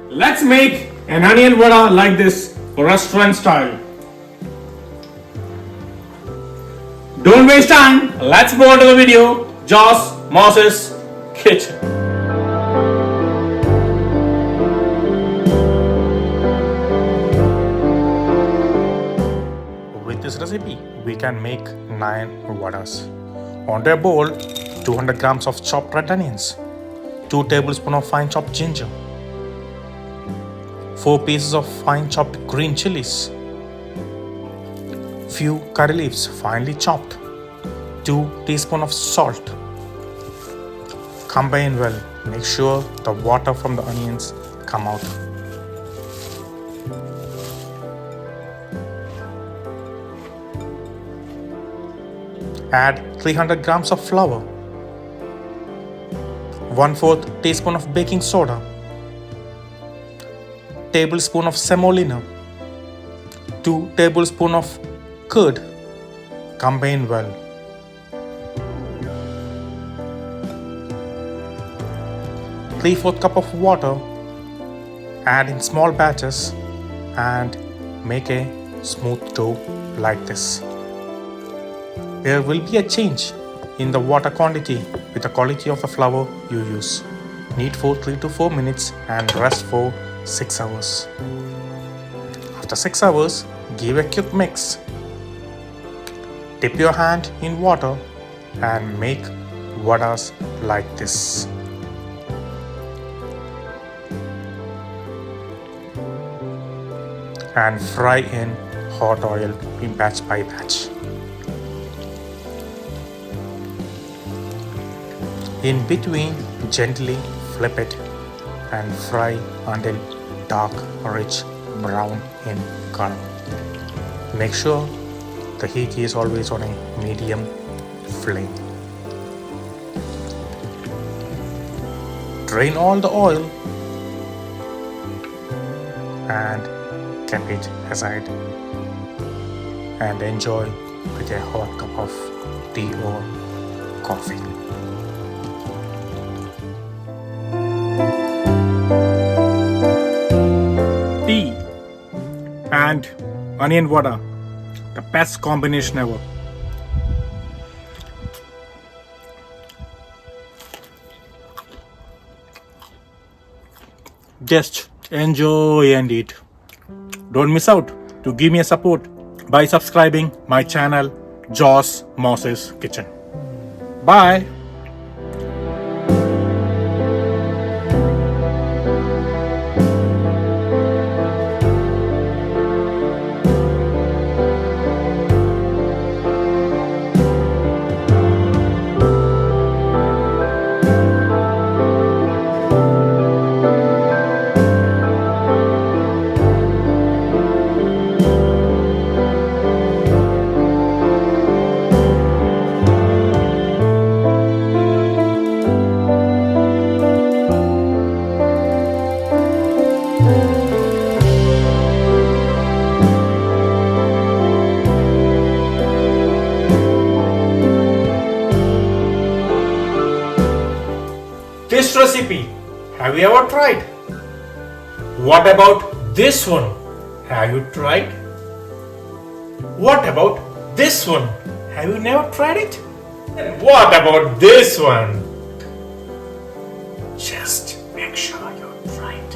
Let's make an onion vada like this for restaurant style. Don't waste time. Let's move on to the video. Josh Moses Kitchen. With this recipe, we can make 9 vadas. Onto a bowl, 200 grams of chopped red onions, 2 tablespoons of fine chopped ginger, 4 pieces of fine chopped green chilies, few curry leaves finely chopped, 2 teaspoons of salt. Combine well. Make sure the water from the onions come out. Add 300 grams of flour, 1/4 teaspoon of baking soda, tablespoon of semolina, 2 tablespoons of curd. Combine well. Three-fourth cup of water. Add in small batches and make a smooth dough like this. There will be a change in the water quantity with the quality of the flour you use. Knead for 3 to 4 minutes and rest for 6 hours. After 6 hours, give a quick mix. Dip your hand in water and make vadas like this. And fry in hot oil in batch by batch. In between, gently flip it and fry until dark, rich brown in color. Make sure the heat is always on a medium flame. Drain all the oil and keep it aside and enjoy with a hot cup of tea or coffee. Tea and onion vada, the best combination ever. Just enjoy and eat. Don't miss out to give me a support by subscribing my channel Josh Moses Kitchen. Bye. This recipe, have you ever tried? What about this one? Have you tried? What about this one? Have you never tried it? And what about this one? Just make sure you try it.